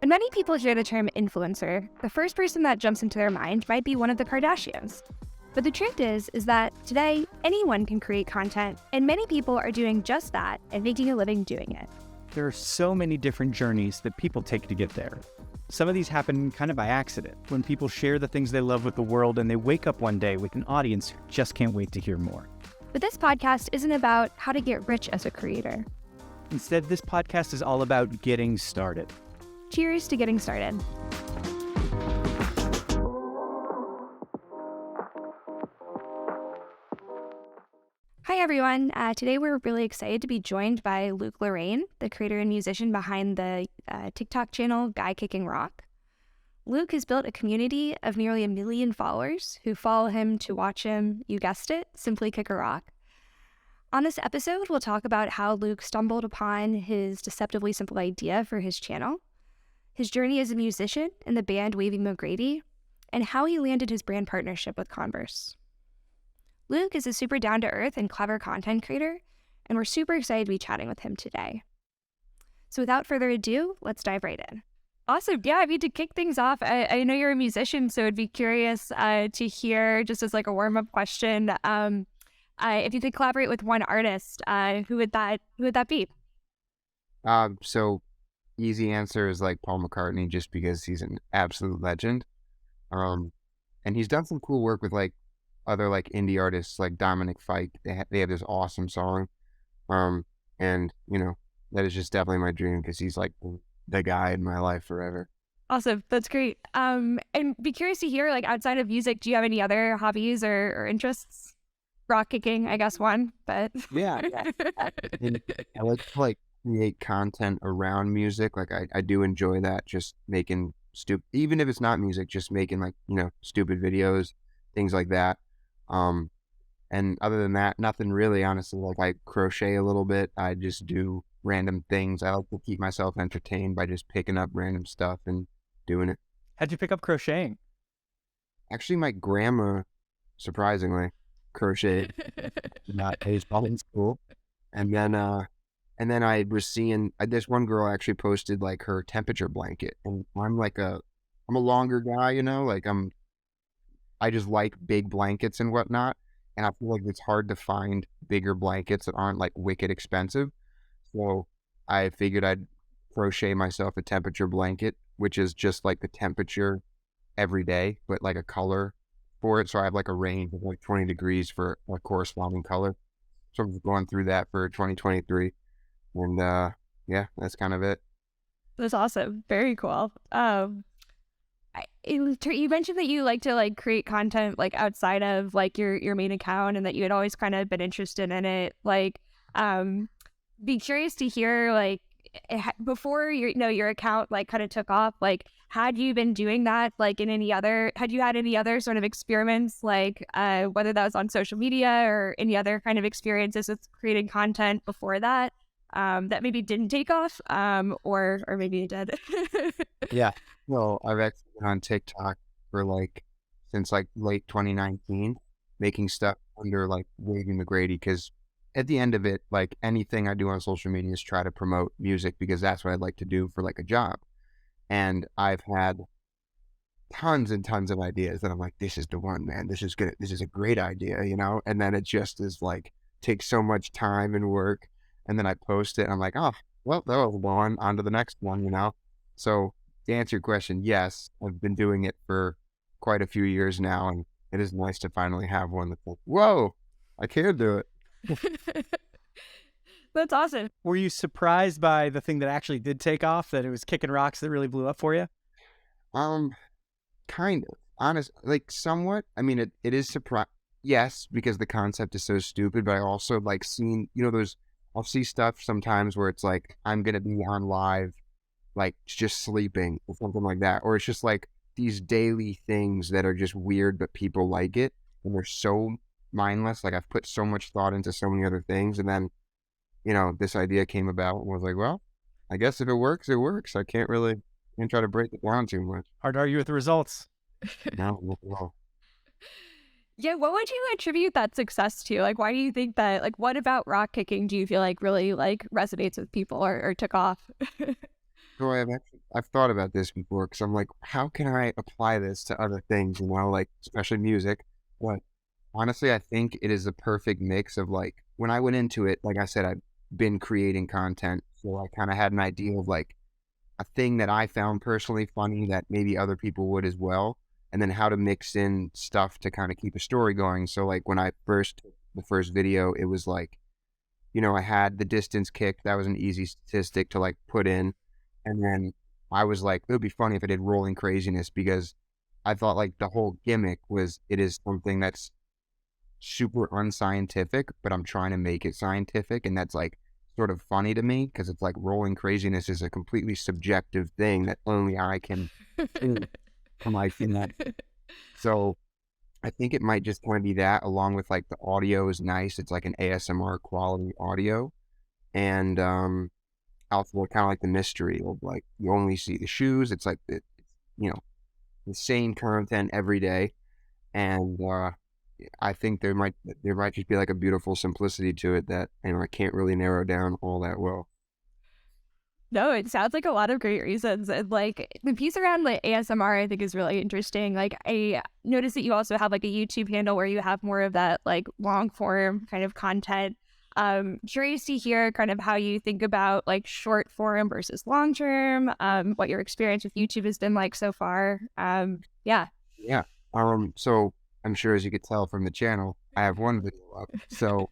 When many people hear the term influencer, the first person that jumps into their mind might be one of the Kardashians. But the truth is that today, anyone can create content, and many people are doing just that and making a living doing it. There are so many different journeys that people take to get there. Some of these happen kind of by accident, when people share the things they love with the world and they wake up one day with an audience who just can't wait to hear more. But this podcast isn't about how to get rich as a creator. Instead, this podcast is all about getting started. Cheers to getting started. Hi everyone, today we're really excited to be joined by Lorraine, the creator and musician behind the TikTok channel Guy Kicking Rock. Luke has built a community of nearly 1 million followers who follow him to watch him, you guessed it, simply kick a rock. On this episode, we'll talk about how Luke stumbled upon his deceptively simple idea for his channel, his journey as a musician in the band Wavy McGrady, and how he landed his brand partnership with Converse. Luke is a super down-to-earth and clever content creator, and we're super excited to be chatting with him today. So without further ado, let's dive right in. Awesome. Yeah, I mean, to kick things off, I know you're a musician, so I'd be curious to hear, just as like a warm-up question, if you could collaborate with one artist, who would that be? So easy answer is like Paul McCartney, just because he's an absolute legend. And he's done some cool work with like other like indie artists like Dominic Fike. They have this awesome song. And you know, that is just definitely my dream because he's like the guy in my life forever. Awesome. That's great. And be curious to hear, like, outside of music, do you have any other hobbies or interests? Rock kicking, I guess one, but yeah. I like to like create content around music. Like I do enjoy that, just making even if it's not music, just making like, you know, stupid videos, things like that. And other than that, nothing really, honestly. Like I crochet a little bit. I just do random things. I like to keep myself entertained by just picking up random stuff and doing it. How'd you pick up crocheting? Actually, my grandma, surprisingly, crocheted not baseball in school. And then I was seeing this one girl actually posted like her temperature blanket, and I'm a longer guy, you know, like I just like big blankets and whatnot, and I feel like it's hard to find bigger blankets that aren't like wicked expensive. So I figured I'd crochet myself a temperature blanket, which is just like the temperature every day, but like a color for it. So I have like a range of like 20 degrees for a corresponding color. So I'm going through that for 2023. And yeah, that's kind of it. That's awesome. Very cool. You mentioned that you like to like create content like outside of like your main account, and that you had always kind of been interested in it. Like, be curious to hear like before your account like kind of took off. Like, had you been doing that like had you had any other sort of experiments, like whether that was on social media or any other kind of experiences with creating content before that? That maybe didn't take off, or maybe it did. Yeah. Well, I've actually been on TikTok for like since like late 2019, making stuff under like Wavy McGrady, because at the end of it, like anything I do on social media is try to promote music because that's what I'd like to do for like a job. And I've had tons and tons of ideas that I'm like, this is the one, man. This is good. This is a great idea, you know? And then it just is like, takes so much time and work. And then I post it and I'm like, oh, well, that was one, on to the next one, you know? So to answer your question, yes, I've been doing it for quite a few years now, and it is nice to finally have one that's like, whoa, I can do it. That's awesome. Were you surprised by the thing that actually did take off, that it was kicking rocks that really blew up for you? Kind of. Honest, like somewhat. I mean, it is surprise. Yes, because the concept is so stupid, but I also like seeing, you know, I'll see stuff sometimes where it's like, I'm going to be on live, like just sleeping or something like that. Or it's just like these daily things that are just weird, but people like it. And they're so mindless. Like I've put so much thought into so many other things. And then, you know, this idea came about and I was like, well, I guess if it works, it works. I can't try to break it down too much. Hard to argue with the results. No, well. Yeah, what would you attribute that success to? Like, why do you think that, like, what about rock kicking do you feel like really, like, resonates with people or took off? So I've actually I've thought about this before because I'm like, how can I apply this to other things, like especially music? But honestly, I think it is the perfect mix of like when I went into it, like I said, I've been creating content, so I kind of had an idea of like a thing that I found personally funny that maybe other people would as well, and then how to mix in stuff to kind of keep a story going. So like when I first the first video, it was like, I had the distance kick. That was an easy statistic to like put in. And then I was like, it would be funny if I did rolling craziness because I thought like the whole gimmick was it is something that's super unscientific, but I'm trying to make it scientific. And that's like sort of funny to me because it's like rolling craziness is a completely subjective thing that only I can do from my that. So I think it might just kind of be that along with like the audio is nice. It's like an ASMR quality audio. And also kind of like the mystery of like you only see the shoes. It's like you know the same content every day, and I think there might just be like a beautiful simplicity to it that I can't really narrow down all that well. No, it sounds like a lot of great reasons. And like the piece around like ASMR, I think is really interesting. Like I noticed that you also have like a YouTube handle where you have more of that like long form kind of content. Curious to hear kind of how you think about like short form versus long term, what your experience with YouTube has been like so far. Yeah. Yeah. So I'm sure as you could tell from the channel, I have one video up. So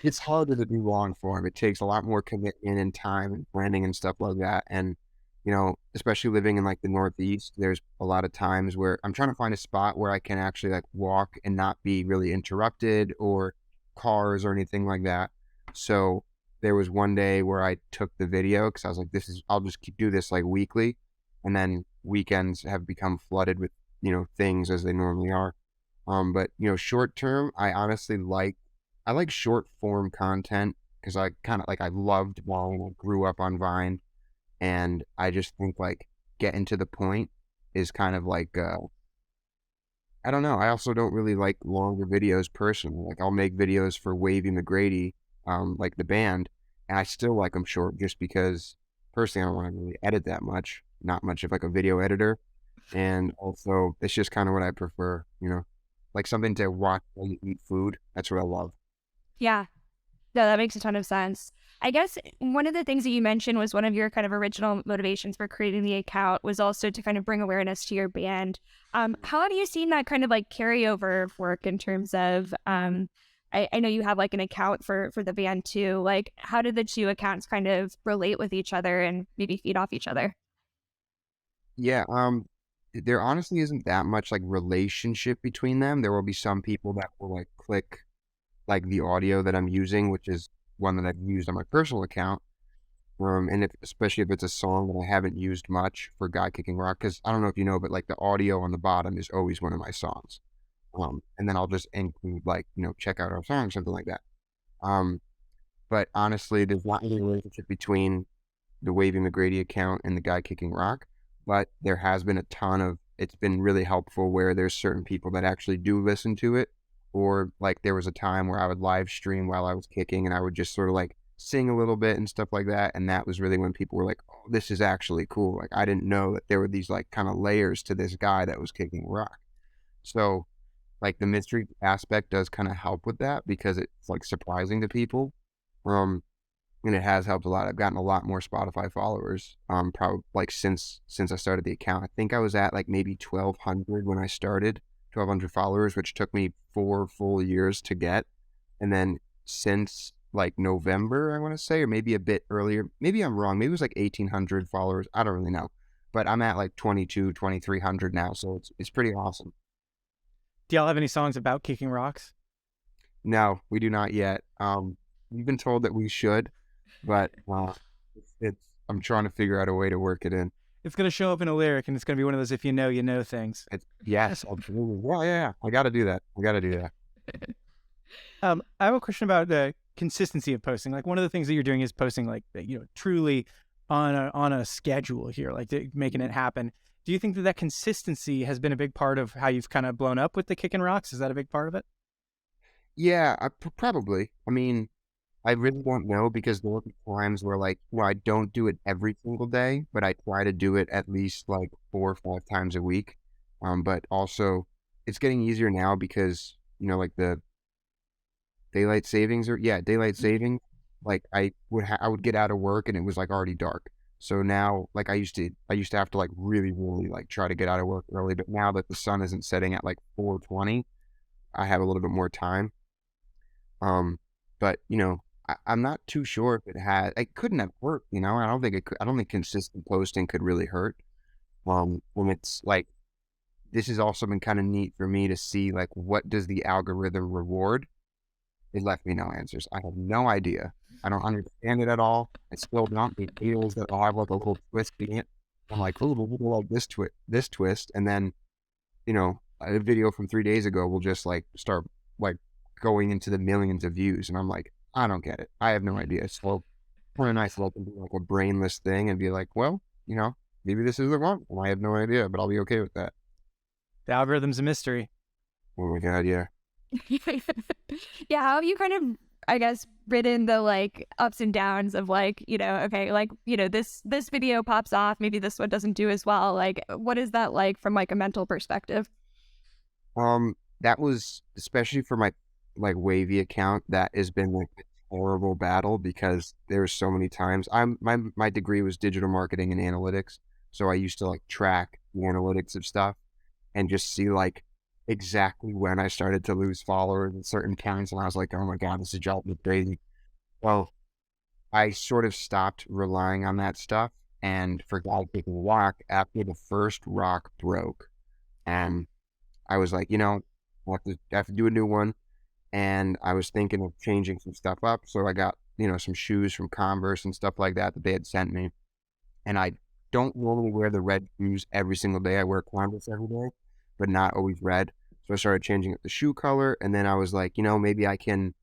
it's harder to do long form. It takes a lot more commitment and time and planning and stuff like that. And, especially living in like the Northeast, there's a lot of times where I'm trying to find a spot where I can actually like walk and not be really interrupted or cars or anything like that. So there was one day where I took the video because I was like, I'll just do this like weekly. And then weekends have become flooded with, things as they normally are. But short term, I like short form content because I kind of like I loved Vine. I grew up on Vine, and I just think like getting to the point is kind of like I don't know. I also don't really like longer videos personally. Like I'll make videos for Wavy McGrady, like the band, and I still like them short just because personally I don't want to really edit that much. Not much of like a video editor, and also it's just kind of what I prefer. Like something to watch while you eat food. That's what I love. Yeah. No, that makes a ton of sense. I guess one of the things that you mentioned was one of your kind of original motivations for creating the account was also to kind of bring awareness to your band. How have you seen that kind of like carryover work in terms of, I know you have like an account for the band too. Like how did the two accounts kind of relate with each other and maybe feed off each other? Yeah, there honestly isn't that much like relationship between them. There will be some people that will like click like the audio that I'm using, which is one that I've used on my personal account. And especially if it's a song that I haven't used much for Guy Kicking Rock, because I don't know if you know, but like the audio on the bottom is always one of my songs. And then I'll just include like, check out our song, something like that. Um, but honestly, there's not any relationship between the Wavy McGrady account and the Guy Kicking Rock, but there has been it's been really helpful where there's certain people that actually do listen to it. Or like there was a time where I would live stream while I was kicking and I would just sort of like sing a little bit and stuff like that. And that was really when people were like, oh, this is actually cool. Like I didn't know that there were these like kind of layers to this guy that was kicking rock. So like the mystery aspect does kind of help with that because it's like surprising to people. And it has helped a lot. I've gotten a lot more Spotify followers. Probably like since I started the account. I think I was at like maybe 1,200 when I started, 1,200 followers, which took me 4 full years to get. And then since like November, I want to say, or maybe a bit earlier, maybe I'm wrong. Maybe it was like 1,800 followers. I don't really know, but I'm at like 2,300 now, so it's pretty awesome. Do y'all have any songs about kicking rocks? No, we do not yet. We've been told that we should, but it's I'm trying to figure out a way to work it in. It's going to show up in a lyric, and it's going to be one of those if you know, you know things. Yes, absolutely. Well, yeah. I got to do that. I have a question about the consistency of posting. Like one of the things that you're doing is posting like, truly on a schedule here, like making it happen. Do you think that consistency has been a big part of how you've kind of blown up with the Kickin' Rocks? Is that a big part of it? Yeah, probably. I mean, I really don't know because there will be times where like, well, I don't do it every single day, but I try to do it at least like 4 or 5 times a week. But also it's getting easier now because, like the daylight savings daylight saving, like I would get out of work and it was like already dark. So now, like I used to have to like really, really like try to get out of work early, but now that the sun isn't setting at like 4:20, I have a little bit more time. Um, but I'm not too sure if it couldn't have hurt, I don't think it could, I don't think consistent posting could really hurt. When it's like, this has also been kind of neat for me to see, like, what does the algorithm reward? It left me no answers. I have no idea. I don't understand it at all. I still don't. It feels that I have like a little twist in it. I'm like, oh, like this twist. And then, a video from 3 days ago will just like start like going into the millions of views. And I'm like, I don't get it. I have no idea. So kind of nice look and do like a brainless thing and be like, well, maybe this is the one. And I have no idea, but I'll be okay with that. The algorithm's a mystery. Oh my God, yeah. Yeah, how have you kind of, I guess, ridden the like ups and downs of like, okay, like, this video pops off, maybe this one doesn't do as well. Like, what is that like from like a mental perspective? That was especially for my like Wavy account. That has been like a horrible battle because there were so many times. My degree was digital marketing and analytics, so I used to like track the analytics of stuff and just see like exactly when I started to lose followers in certain accounts, and I was like, oh my God, this is driving me crazy. Well, I sort of stopped relying on that stuff and forgot taking a walk after the first rock broke, and I was like, I have to do a new one. And I was thinking of changing some stuff up. So I got, some shoes from Converse and stuff like that they had sent me. And I don't normally wear the red shoes every single day. I wear Converse every day, but not always red. So I started changing up the shoe color. And then I was like, maybe I can,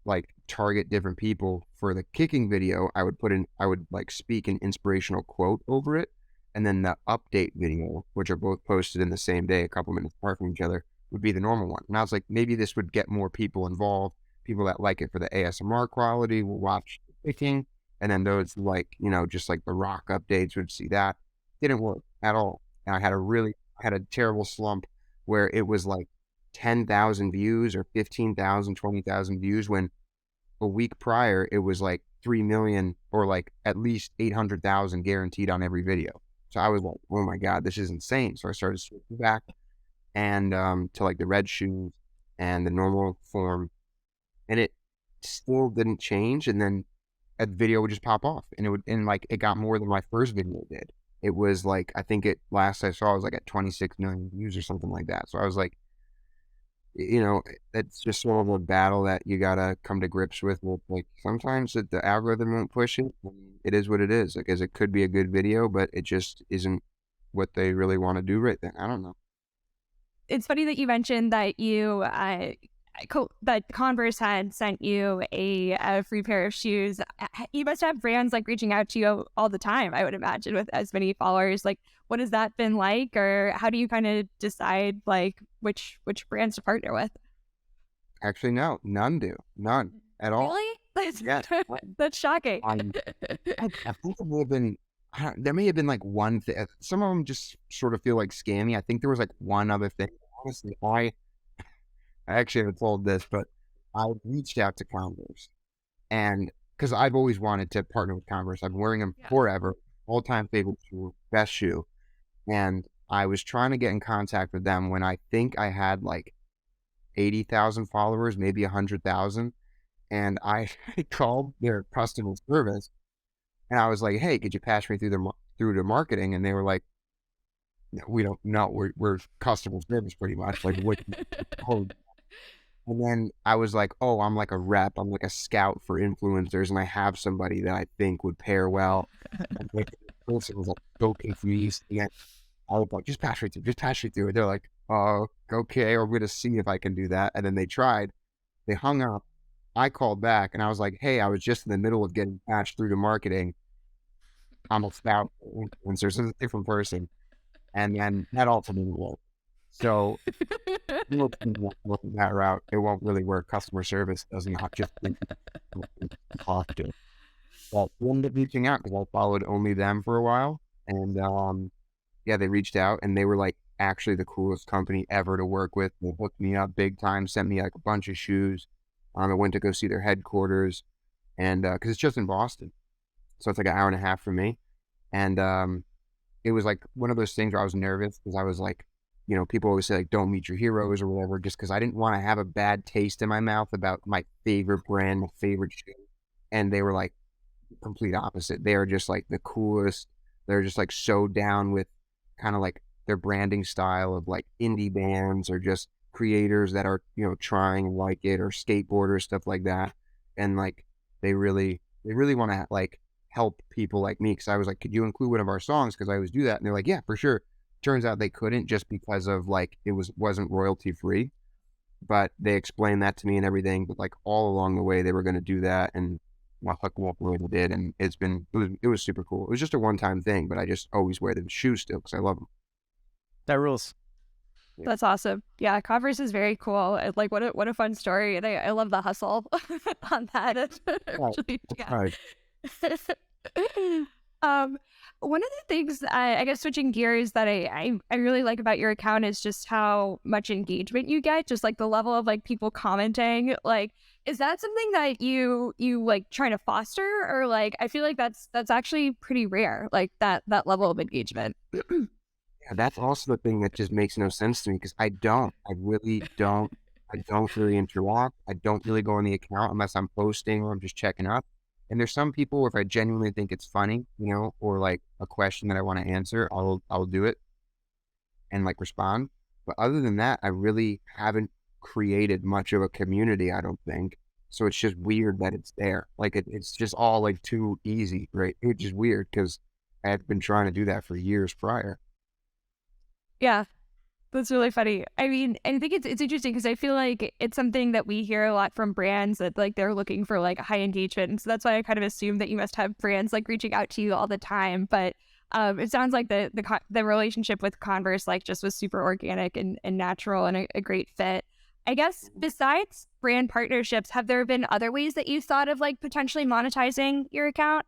like target different people for the kicking video. I would like speak an inspirational quote over it. And then the update video, which are both posted in the same day, a couple minutes apart from each other, would be the normal one. And I was like, maybe this would get more people involved. People that like it for the ASMR quality will watch the kicking. And then those like, just like the rock updates would see that. Didn't work at all. And I had a terrible slump where it was like 10,000 views or 15,000, 20,000 views when a week prior it was like 3 million or like at least 800,000 guaranteed on every video. So I was like, oh my God, this is insane. So I started switching back and to like the red shoes and the normal form, and it still didn't change. And then a video would just pop off, and it got more than my first video did. It was like, I think it last I saw was like at 26 million views or something like that. So I was like, it's just sort of a battle that you gotta come to grips with. Like sometimes the algorithm won't push it. It is what it is. Because it could be a good video, but it just isn't what they really want to do right then. I don't know. It's funny that you mentioned that that Converse had sent you a free pair of shoes. You must have brands like reaching out to you all the time, I would imagine, with as many followers. Like, what has that been like, or how do you kind of decide like which brands to partner with? Actually, no, none do, none at all. Really? That's, Yes. that's shocking. I think it may have been, there may have been like one thing. Some of them just sort of feel like scammy. I think there was like one other thing. Honestly, I actually haven't told this, but I reached out to Converse, and because I've always wanted to partner with Converse. I've been wearing them forever, all-time favorite shoe, best shoe. And I was trying to get in contact with them when I think I had like 80,000 followers, maybe 100,000. And I called their customer service and I was like, hey, could you pass me through the marketing? And they were like, no, we don't know. We're customer service pretty much. Like, what? And then I was like, oh, I'm like a rep. I'm like a scout for influencers, and I have somebody that I think would pair well. And the person was like, so confused. And I was like, just pass me through. They're like, oh, okay, we're going to see if I can do that. And then they tried. They hung up. I called back, and I was like, hey, I was just in the middle of getting patched through to marketing. I'm a scout for influencers. It's a different person. And then that also didn't work. So look that route, it won't really work. Customer service does not just talk to. But we ended up reaching out because I followed only them for a while, and yeah, they reached out and they were like actually the coolest company ever to work with. They hooked me up big time, sent me like a bunch of shoes. I went to go see their headquarters, and because it's just in Boston, so it's like an hour and a half from me, and it was like one of those things where I was nervous because I was like, people always say like don't meet your heroes or whatever, just because I didn't want to have a bad taste in my mouth about my favorite brand, my favorite shoe, and they were like complete opposite. They are just like the coolest. They're just like so down with kind of like their branding style of like indie bands or just creators that are, trying like it, or skateboarders, stuff like that. And like, they really want to like help people like me. Cause I was like, could you include one of our songs? Cause I always do that. And they're like, yeah, for sure. Turns out they couldn't, just because of like, wasn't royalty free, but they explained that to me and everything. But like all along the way, they were going to do that. And my hook walk really did. And it was super cool. It was just a one-time thing, but I just always wear the shoes still because I love them. That rules. That's awesome. Yeah, Converse is very cool. Like, what a fun story, and I love the hustle on that. Actually, yeah. Right. One of the things, I guess, switching gears, that I really like about your account is just how much engagement you get. Just like the level of like people commenting. Like, is that something that you like trying to foster, or like I feel like that's actually pretty rare, like that level of engagement. Yeah, that's also the thing that just makes no sense to me, because I really don't really interact. I don't really go on the account unless I'm posting or I'm just checking up. And there's some people, if I genuinely think it's funny, or like a question that I want to answer, I'll do it and like respond. But other than that, I really haven't created much of a community, I don't think. So it's just weird that it's there. Like it's just all like too easy, right? It's just weird because I had been trying to do that for years prior. Yeah, that's really funny. I mean, I think it's interesting because I feel like it's something that we hear a lot from brands, that like they're looking for like high engagement. And so that's why I kind of assume that you must have brands like reaching out to you all the time. But it sounds like the relationship with Converse like just was super organic and natural, and a great fit. I guess besides brand partnerships, have there been other ways that you thought of like potentially monetizing your account?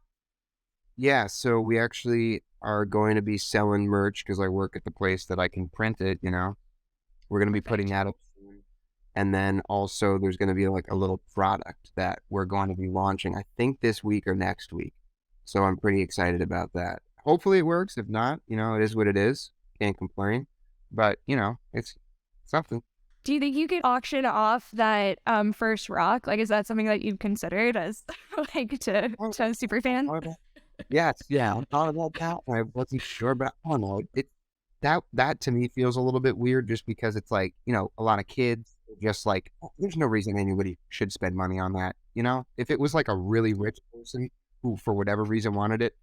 Yeah, so we actually are going to be selling merch because I work at the place that I can print it, We're going to be putting that up soon. And then also there's going to be like a little product that we're going to be launching, I think this week or next week. So I'm pretty excited about that. Hopefully it works. If not, it is what it is. Can't complain. But, it's something. Do you think you could auction off that first rock? Like, is that something that you've considered as like to super fans? Yes, yeah, I thought about that. I wasn't sure, but I don't know. That to me feels a little bit weird, just because it's like, a lot of kids just like, there's no reason anybody should spend money on that. If it was like a really rich person who for whatever reason wanted it,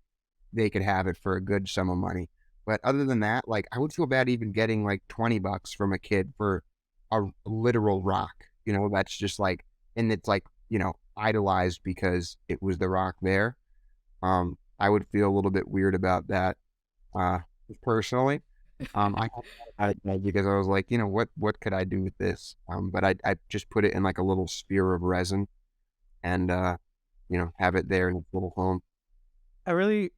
they could have it for a good sum of money. But other than that, like I would feel bad even getting like $20 from a kid for a literal rock, that's just like, and it's like, idolized because it was the rock there. I would feel a little bit weird about that, personally. I had that because I was like, what could I do with this? But I just put it in like a little sphere of resin and, have it there in its little home. I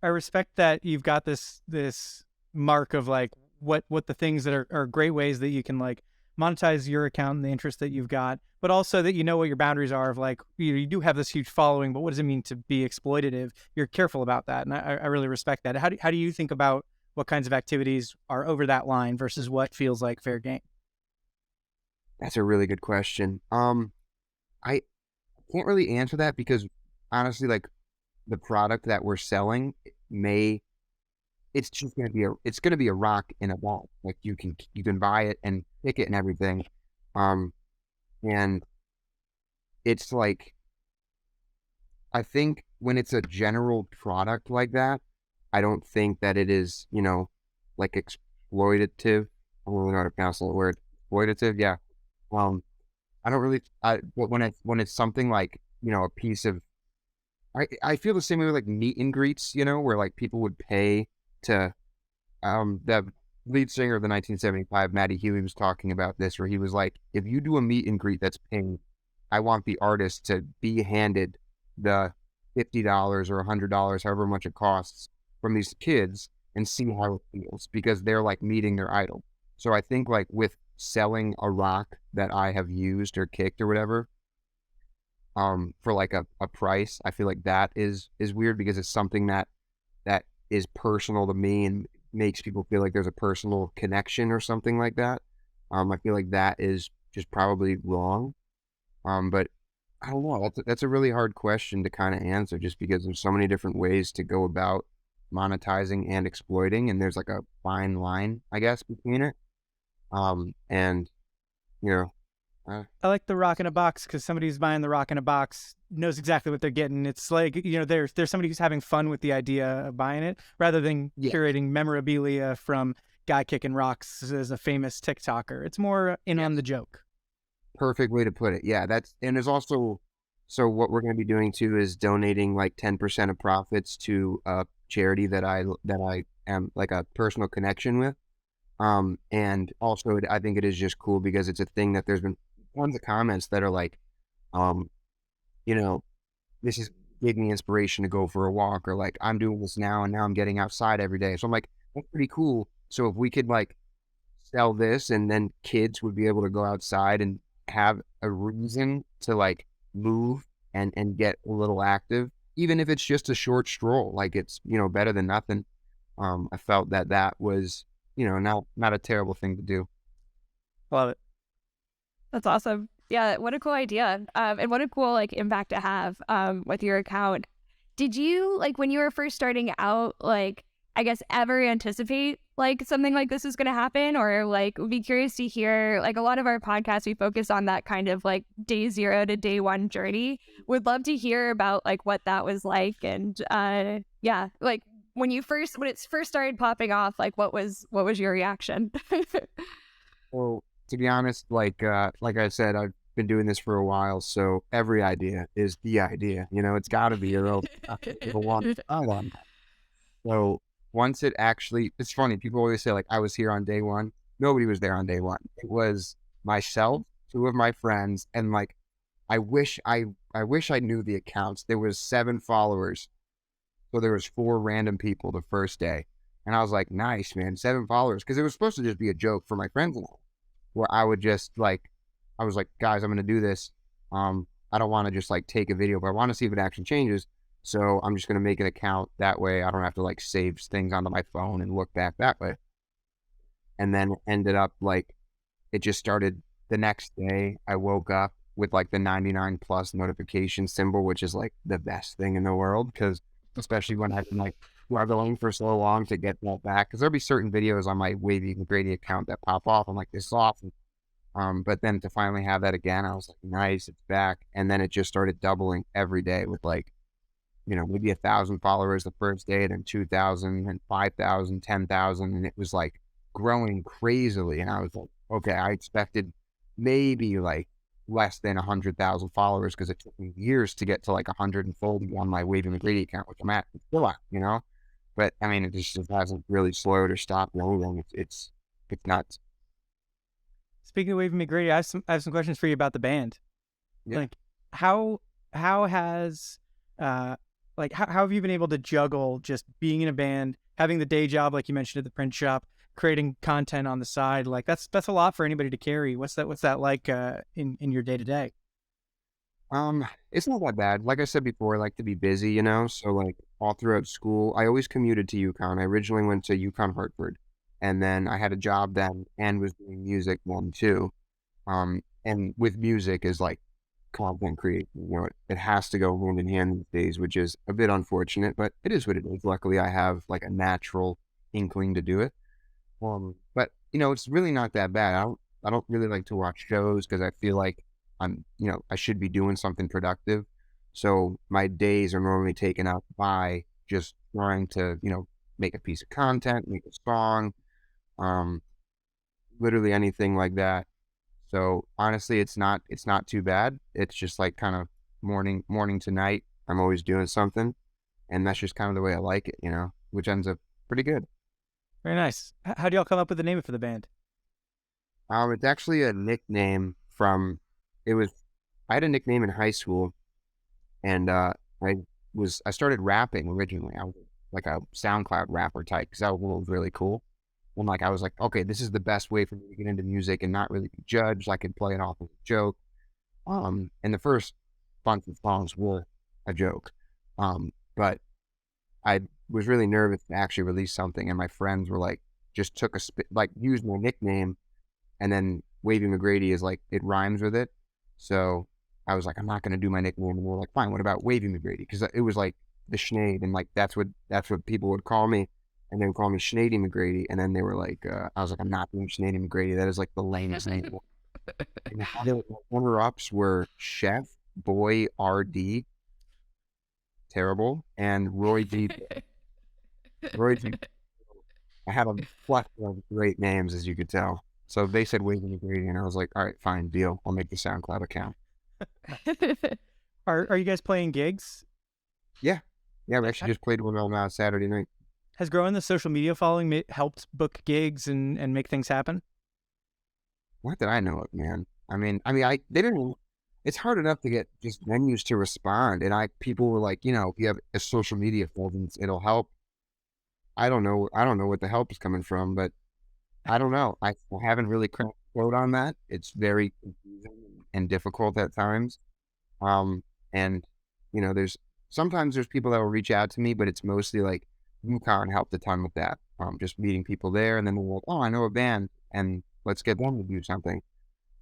respect that you've got this mark of like what the things that are great ways that you can like monetize your account and the interest that you've got, but also that what your boundaries are of like, you do have this huge following, but what does it mean to be exploitative? You're careful about that. And I really respect that. How do you think about what kinds of activities are over that line versus what feels like fair game? That's a really good question. I can't really answer that because honestly, like the product that we're selling it's just it's gonna be a rock in a ball. Like you can buy it and pick it and everything. And it's like, I think when it's a general product like that, I don't think that it is, like exploitative. I don't really know how to pronounce the word exploitative. Yeah. I don't really, when it's something like, a piece of, I feel the same way with like meet and greets, where like people would pay to, lead singer of the 1975, Matty Healy, was talking about this, where he was like, if you do a meet and greet that's paid, I want the artist to be handed the $50 or $100, however much it costs, from these kids and see how it feels, because they're like meeting their idol. So I think like with selling a rock that I have used or kicked or whatever, for like a price, I feel like that is weird, because it's something that is personal to me and makes people feel like there's a personal connection or something like that. I feel like that is just probably wrong. But I don't know. That's a really hard question to kind of answer, just because there's so many different ways to go about monetizing and exploiting, and there's like a fine line, I guess, between it. And you know, I like the rock in a box, because somebody who's buying the rock in a box knows exactly what they're getting. It's like, there's somebody who's having fun with the idea of buying it, rather than curating memorabilia from guy kicking rocks as a famous TikToker. It's more in on the joke. Perfect way to put it. Yeah, and there's also, so what we're going to be doing too is donating like 10% of profits to a charity that I am like a personal connection with. And also I think it is just cool because it's a thing that there's been tons of comments that are like, this is gave me inspiration to go for a walk, or like, I'm doing this now and now I'm getting outside every day. So I'm like, that's pretty cool. So if we could like sell this, and then kids would be able to go outside and have a reason to like move and get a little active, even if it's just a short stroll, like it's, better than nothing. I felt that was, not a terrible thing to do. Love it. That's awesome. Yeah, what a cool idea. And what a cool like impact to have with your account. Did you, like, when you were first starting out, like, I guess, ever anticipate like something like this is going to happen? Or like, would be curious to hear, like, a lot of our podcasts, we focus on that kind of like day 0 to day 1 journey. Would love to hear about like what that was like. And yeah, like when it first started popping off, like what was your reaction? Well, to be honest, like I said, I've been doing this for a while, so every idea is the idea. It's got to be your own one. So once it actually, it's funny. People always say like I was here on day 1. Nobody was there on day 1. It was myself, 2 of my friends, and like I wish I knew the accounts. There was 7 followers, so there was 4 random people the first day, and I was like, nice, man, 7 followers, because it was supposed to just be a joke for my friends and all, where I would just like, I was like, guys, I'm gonna do this. I don't want to just like take a video, but I want to see if it actually changes. So I'm just gonna make an account that way. I don't have to like save things onto my phone and look back that way. And then ended up like, it just started the next day. I woke up with like the 99 plus notification symbol, which is like the best thing in the world, because especially when I've been like struggling for so long to get that back, because there'll be certain videos on my Wavy McGrady account that pop off. I'm like, this is awesome. But then to finally have that again, I was like, nice, it's back. And then it just started doubling every day with like, maybe 1,000 followers the first day, then 2,000 and 5,000, 10,000. And it was like growing crazily. And I was like, okay, I expected maybe like less than 100,000 followers, because it took me years to get to like 140 on my Wavy McGrady account, which I'm at still at, but I mean, it just hasn't really slowed or stopped growing. It's nuts. Speaking of Wavy McGrady, I have some questions for you about the band. Yeah. Like, how has how have you been able to juggle just being in a band, having the day job, like you mentioned at the print shop, creating content on the side? Like that's a lot for anybody to carry. What's that like in your day to day? It's not that bad. Like I said before, I like to be busy, so like all throughout school, I always commuted to UConn. I originally went to UConn Hartford, and then I had a job then and was doing music then too. And with music is like content creation, it has to go hand in hand these days, which is a bit unfortunate, but it is what it is. Luckily, I have like a natural inkling to do it. But it's really not that bad. I don't really like to watch shows, because I feel like I should be doing something productive. So my days are normally taken up by just trying to, make a piece of content, make a song, literally anything like that. So honestly, it's not too bad. It's just like kind of morning to night. I'm always doing something, and that's just kind of the way I like it, which ends up pretty good. Very nice. How do y'all come up with the name for the band? It's actually a nickname from. It was. I had a nickname in high school, and I started rapping originally. I was like a SoundCloud rapper type because that was really cool. And like I was like, okay, this is the best way for me to get into music and not really be judged. I could play it off as a joke. And the first bunch of songs were a joke. But I was really nervous to actually release something, and my friends were like, just took used my nickname, and then Wavy McGrady is like, it rhymes with it. So I was like, I'm not going to do my nickname. And they were like, fine, what about Wavy McGrady? Because it was like the Schneid, and like that's what people would call me. And they would call me Schneidy McGrady. And then they were like, I was like, I'm not doing Schneidy McGrady. That is like the lamest name. And the runner-ups were Chef, Boy, RD, terrible, and Roy D. Roy D. I had a plethora of great names, as you could tell. So they said Wavy McGrady, and I was like, all right, fine, deal. I'll make the SoundCloud account. Are you guys playing gigs? Yeah. Yeah, we actually just played one on Saturday night. Has growing the social media following helped book gigs and make things happen? What did I know of, man? They didn't. It's hard enough to get just venues to respond, and people were like, if you have a social media presence, it'll help. I don't know what the help is coming from, but I don't know. I haven't really cracked the code on that. It's very confusing and difficult at times. And sometimes there's people that will reach out to me, but it's mostly like UConn helped a ton with that. Just meeting people there, and then they're like, oh, I know a band, and let's get them to do something.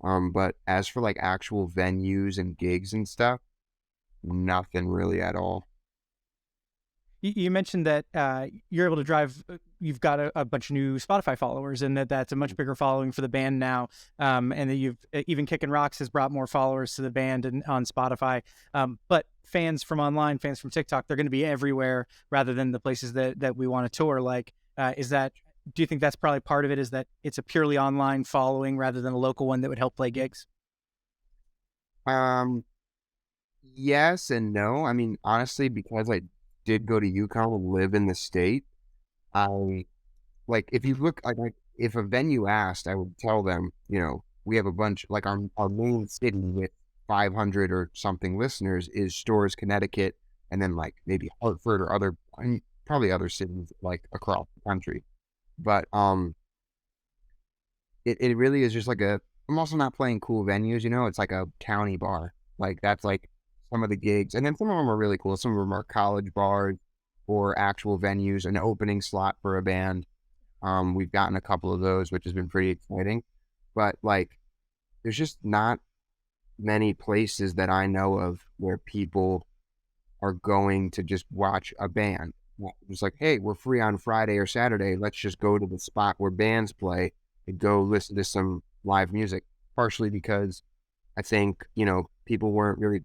But as for like actual venues and gigs and stuff, nothing really at all. You mentioned that you're able to drive. You've got a bunch of new Spotify followers, and that's a much bigger following for the band now. And that you've even Kickin' Rocks has brought more followers to the band and on Spotify. But fans from online, fans from TikTok, they're going to be everywhere rather than the places that we want to tour. Like, do you think that's probably part of it? Is that it's a purely online following rather than a local one that would help play gigs? Yes and no. I mean, honestly, because I did go to UConn and live in the state, if you look, if a venue asked, I would tell them, we have a bunch, like our main city with 500 or something listeners is Storrs, Connecticut, and then like maybe Hartford or probably other cities like across the country. But it really is just like I'm also not playing cool venues, it's like a county bar. Like that's like some of the gigs. And then some of them are really cool. Some of them are college bars or actual venues, an opening slot for a band. We've gotten a couple of those, which has been pretty exciting. But like, there's just not many places that I know of where people are going to just watch a band. It's like, hey, we're free on Friday or Saturday. Let's just go to the spot where bands play and go listen to some live music. Partially because I think, people weren't really,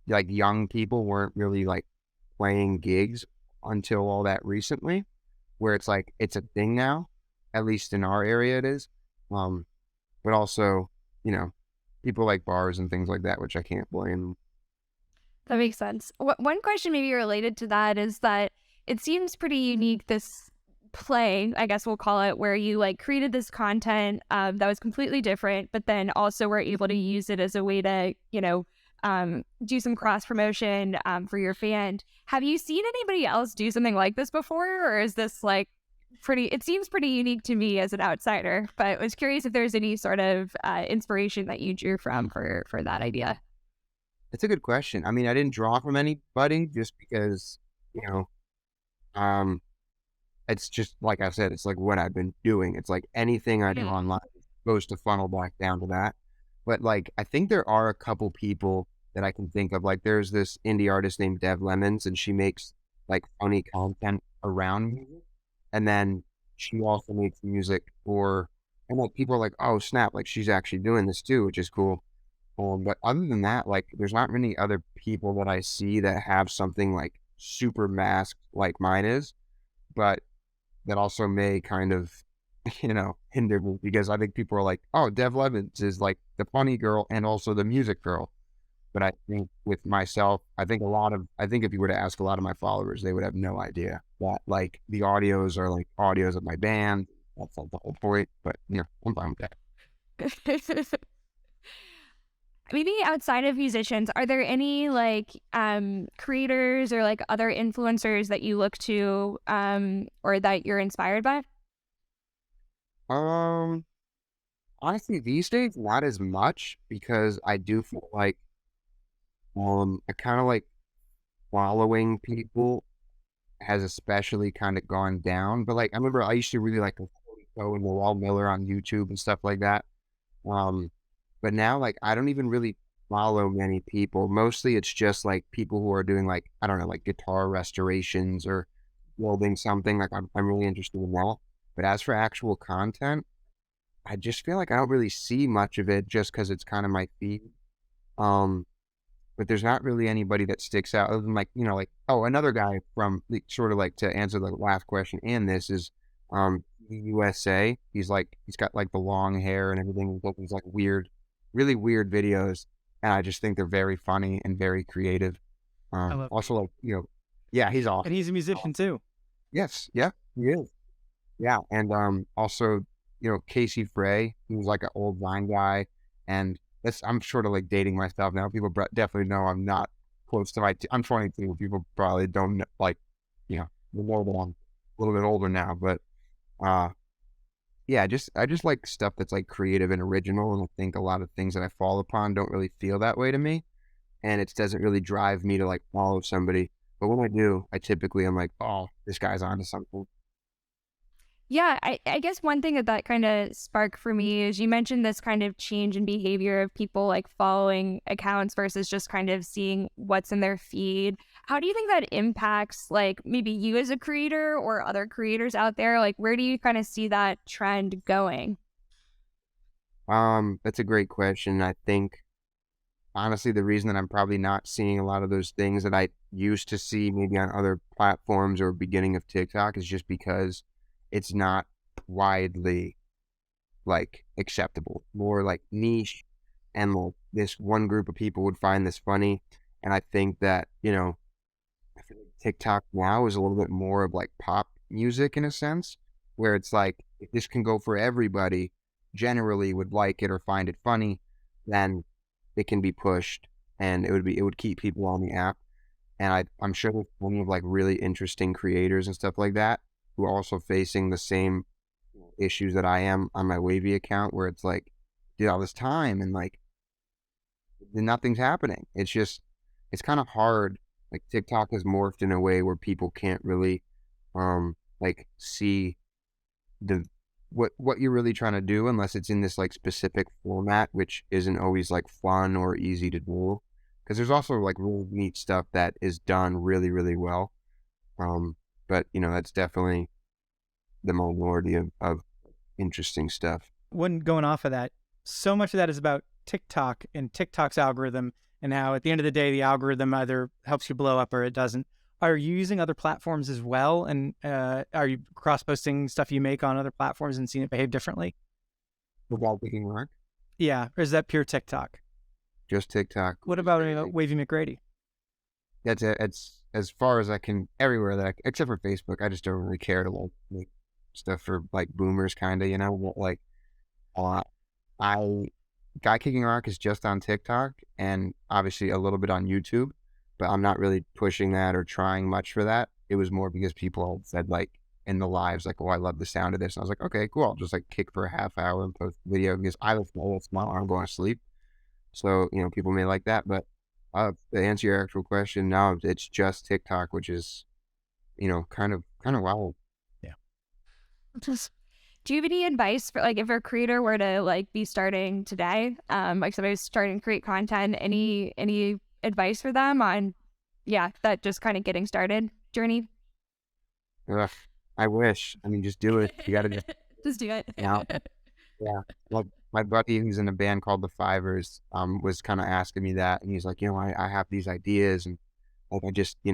like young people weren't really like playing gigs until all that recently, where it's like, it's a thing now, at least in our area it is. But also, people like bars and things like that, which I can't blame. That makes sense. One question maybe related to that is that it seems pretty unique, this play, I guess we'll call it, where you like created this content that was completely different, but then also were able to use it as a way to, do some cross promotion for your fan. Have you seen anybody else do something like this before, or is this like it seems pretty unique to me as an outsider, but I was curious if there's any sort of inspiration that you drew from for that idea. It's a good question. I mean, I didn't draw from anybody just because, it's just, like I said, it's like what I've been doing. It's like anything I do online is supposed to funnel back down to that. But like, I think there are a couple people that I can think of. Like there's this indie artist named Dev Lemons, and she makes like funny content around music. And then she also makes music and like people are like, oh snap, like she's actually doing this too, which is cool. But other than that, like there's not many other people that I see that have something like super masked like mine is, but that also may kind of, hinder me, because I think people are like, oh, Dev Levins is like the funny girl and also the music girl. But I think with myself, I think if you were to ask a lot of my followers, they would have no idea that like the audios are like audios of my band. That's like the whole point. But I'm fine with that. Maybe outside of musicians, are there any like creators or like other influencers that you look to or that you're inspired by? Honestly, these days, not as much because I do feel like I kind of like following people has especially kind of gone down. But like I remember I used to really like Go and Wall Miller on YouTube and stuff like that. But now like I don't even really follow many people. Mostly it's just like people who are doing like I don't know like guitar restorations or building something. Like I'm really interested in that. But as for actual content, I just feel like I don't really see much of it just because it's kind of my feed. Um, but there's not really anybody that sticks out other than like, another guy from sort of like to answer the last question and this is, USA. He's got like the long hair and everything. He's like really weird videos. And I just think they're very funny and very creative. I love Also like, yeah, he's awesome. And he's a musician too. Yes. Yeah, he is. Yeah. And, also, Casey Frey, he was like an old Vine guy. And I'm sort of like dating myself now. People definitely know I'm not close to I'm 22. People probably don't know, like, they know that I'm a little bit older now, but, yeah, I just like stuff that's like creative and original. And I think a lot of things that I fall upon don't really feel that way to me. And it doesn't really drive me to like follow somebody. But when I do, I typically am like, oh, this guy's onto something. Yeah, I guess one thing that kind of sparked for me is you mentioned this kind of change in behavior of people like following accounts versus just kind of seeing what's in their feed. How do you think that impacts like maybe you as a creator or other creators out there? Like where do you kind of see that trend going? That's a great question. I think honestly, the reason that I'm probably not seeing a lot of those things that I used to see maybe on other platforms or beginning of TikTok is just because it's not widely like acceptable, more like niche, and this one group of people would find this funny. And I think that, I feel like TikTok now is a little bit more of like pop music in a sense, where it's like, if this can go for everybody, generally would like it or find it funny, then it can be pushed and it would keep people on the app. And I'm sure there's plenty of like really interesting creators and stuff like that who are also facing the same issues that I am on my Wavy account, where it's like, did all this time and like nothing's happening. It's kind of hard. Like TikTok has morphed in a way where people can't really like see what you're really trying to do unless it's in this like specific format, which isn't always like fun or easy to do. Because there's also like really neat stuff that is done really, really well. But that's definitely the minority of interesting stuff. When going off of that, so much of that is about TikTok and TikTok's algorithm and how at the end of the day, the algorithm either helps you blow up or it doesn't. Are you using other platforms as well? And are you cross-posting stuff you make on other platforms and seeing it behave differently? Without picking mark? Yeah. Or is that pure TikTok? Just TikTok. What about Wavy McGrady? That's it. It's as far as I can, everywhere that except for Facebook. I just don't really care to like make stuff for like boomers, kind of, like I Guy Kicking Rock is just on TikTok and obviously a little bit on YouTube, but I'm not really pushing that or trying much for that. It was more because people said like in the lives, like, oh, I love the sound of this. And I was like, okay, cool. I'll just like kick for a half hour and post the video because I live small, I'm going to sleep. So, people may like that, but to answer your actual question, no, it's just TikTok, which is, kind of wild. Yeah. Do you have any advice for like if a creator were to like be starting today, like somebody was starting to create content, any advice for them on, that just kind of getting started journey? Ugh, I wish. I mean, just do it. You got to just do it. Yeah. Well, my buddy who's in a band called The Fivers was kind of asking me that, and he's like, I have these ideas, and like I just, I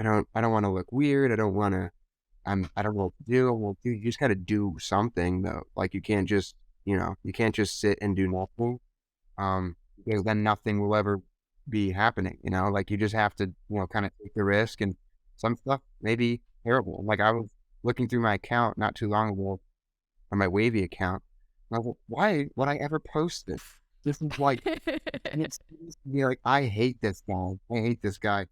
don't want to look weird. I don't want to. I don't know what to do. Well, dude, you just got to do something though. Like you can't just sit and do nothing. Because then nothing will ever be happening, you know, like you just have to, you know, kind of take the risk, and some stuff may be terrible. Like I was looking through my account not too long ago on my Wavy account, and I was like, why would I ever post this? This is like, and it seems to be like, I hate this guy. I hate this guy.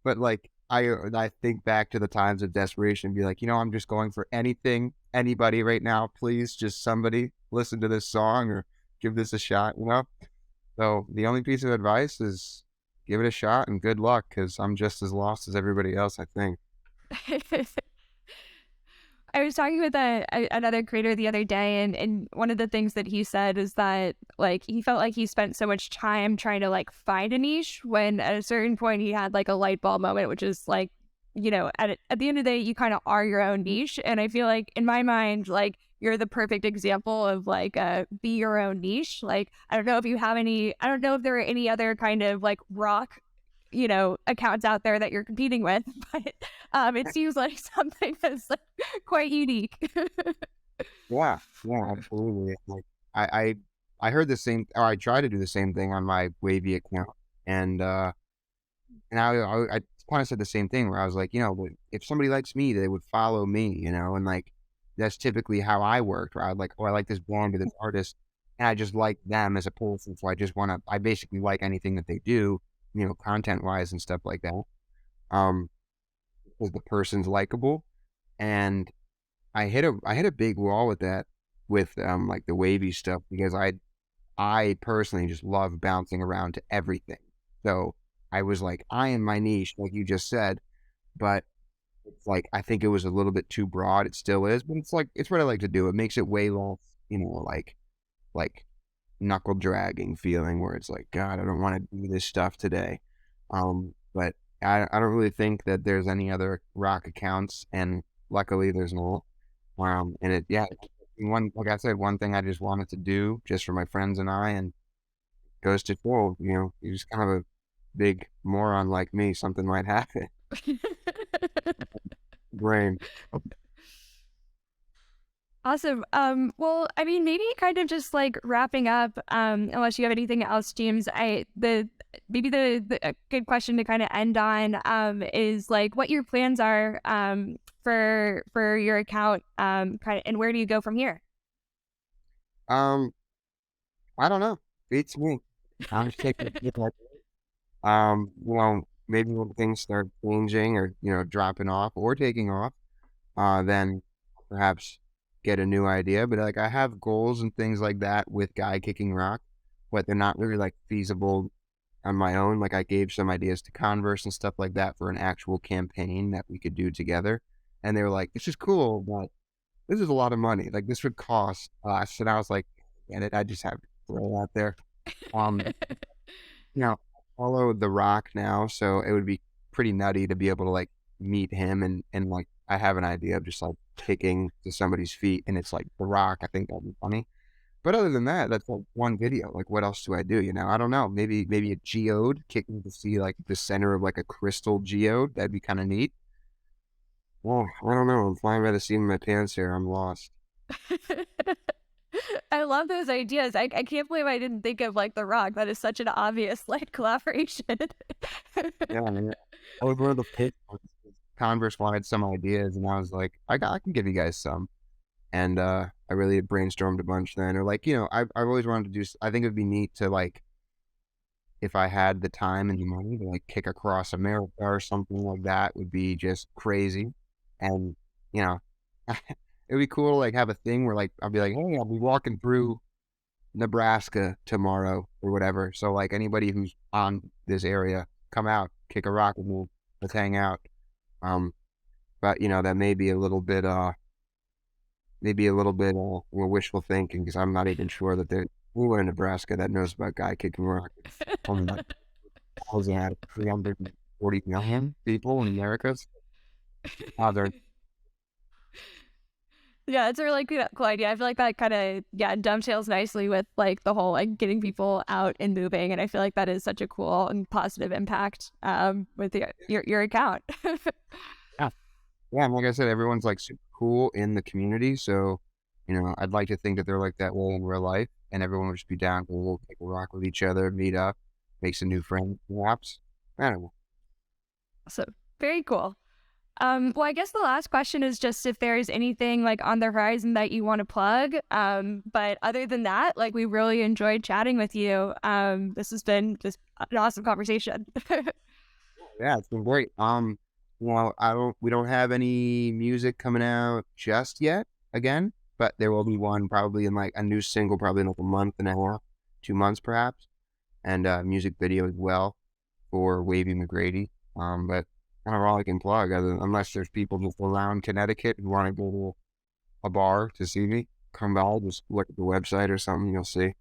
But like, I think back to the times of desperation and be like, you know, I'm just going for anything, anybody right now. Please, just somebody listen to this song or give this a shot, you know? So the only piece of advice is give it a shot and good luck, because I'm just as lost as everybody else, I think. I was talking with another creator the other day, and one of the things that he said is that like he felt like he spent so much time trying to like find a niche, when at a certain point he had like a light bulb moment, which is like, you know, at the end of the day, you kind of are your own niche. And I feel like in my mind, like you're the perfect example of like be your own niche. Like I don't know if you have any, I don't know if there are any other kind of like rock, you know, accounts out there that you're competing with, but it seems like something that's like quite unique. Yeah, yeah, absolutely. Like I heard the same, or I tried to do the same thing on my Wavy account, and I kind of said the same thing where I was like, you know, if somebody likes me, they would follow me, you know, and like that's typically how I worked. Where I was like, oh, I like this band or this artist, and I just like them as a person, so I just want to. I basically like anything that they do, you know, content wise and stuff like that. Um, because the person's likable, and I hit a big wall with that, with like the Wavy stuff, because I personally just love bouncing around to everything. So I was like, I am my niche, like you just said, but it's like I think it was a little bit too broad. It still is, but it's like it's what I like to do. It makes it way less, you know, like knuckle dragging feeling where it's like, God, I don't want to do this stuff today. But I don't really think that there's any other rock accounts, and luckily there's no. And it, yeah, one, like I said, one thing I just wanted to do just for my friends and I, and goes to show, you know, you're just kind of a big moron like me, something might happen. Brain. Awesome. Well, I mean, maybe kind of just like wrapping up, unless you have anything else, James, maybe the a good question to kind of end on, is like what your plans are, for your account, kind of, and where do you go from here? Um, I don't know. Beats me. I'm just taking it like, well, maybe when things start changing or, you know, dropping off or taking off, then perhaps get a new idea. But like I have goals and things like that with Guy Kicking Rock, but they're not really like feasible on my own. Like I gave some ideas to Converse and stuff like that for an actual campaign that we could do together. And they were like, this is cool, but this is a lot of money. Like this would cost us. And I was like, and I just have to throw it out there. Um, you know, I follow The Rock now, so it would be pretty nutty to be able to like meet him, and like I have an idea of just like kicking to somebody's feet and it's like The Rock. I think that'd be funny. But other than that, that's like one video. Like what else do I do? You know, I don't know. Maybe a geode, kicking to see like the center of like a crystal geode. That'd be kind of neat. Well, I don't know. I'm flying by the seat of my pants here. I'm lost. I love those ideas. I can't believe I didn't think of like The Rock. That is such an obvious like collaboration. Yeah, I mean, I was one of the pit. Converse wanted some ideas, and I was like, I can give you guys some. And I really brainstormed a bunch then. Or like, you know, I've always wanted to do. I think it'd be neat to like, if I had the time and the money to like kick across America or something like that, would be just crazy. And you know, it'd be cool to like have a thing where like I'll be like, hey, I'll be walking through Nebraska tomorrow or whatever. So like anybody who's on this area, come out, kick a rock with me, let's hang out. Um, but you know, that may be a little bit wishful thinking, because I'm not even sure that there's anyone in Nebraska that knows about Guy Kicking Rock. It's only like 340 million people in America. They're Yeah, it's a really cool idea. I feel like that kind of dovetails nicely with like the whole like getting people out and moving, and I feel like that is such a cool and positive impact with your account. yeah, yeah. And like I said, everyone's like super cool in the community, so you know, I'd like to think that they're like that way in real life, and everyone would just be down to take a rock with each other, meet up, make some new friends, perhaps. I don't know. So very cool. Well, I guess the last question is just if there's anything like on the horizon that you want to plug. But other than that, like we really enjoyed chatting with you. This has been just an awesome conversation. Yeah, it's been great. We don't have any music coming out just yet again, but there will be one probably in like a new single, probably in like a month and a half, 2 months perhaps, and music video as well for Wavy McGrady. But kind of all I can plug, unless there's people just around Connecticut who want to go to a bar to see me, come by, just look at the website or something, you'll see.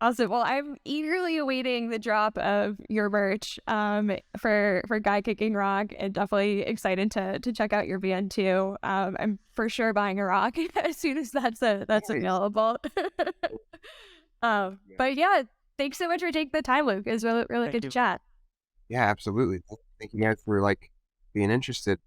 Awesome. Well, I'm eagerly awaiting the drop of your merch for Guy Kicking Rock, and definitely excited to check out your band too. I'm for sure buying a rock as soon as that's available. But yeah, thanks so much for taking the time, Luke. It was really good to chat. Yeah, absolutely. Thank you guys for like being interested.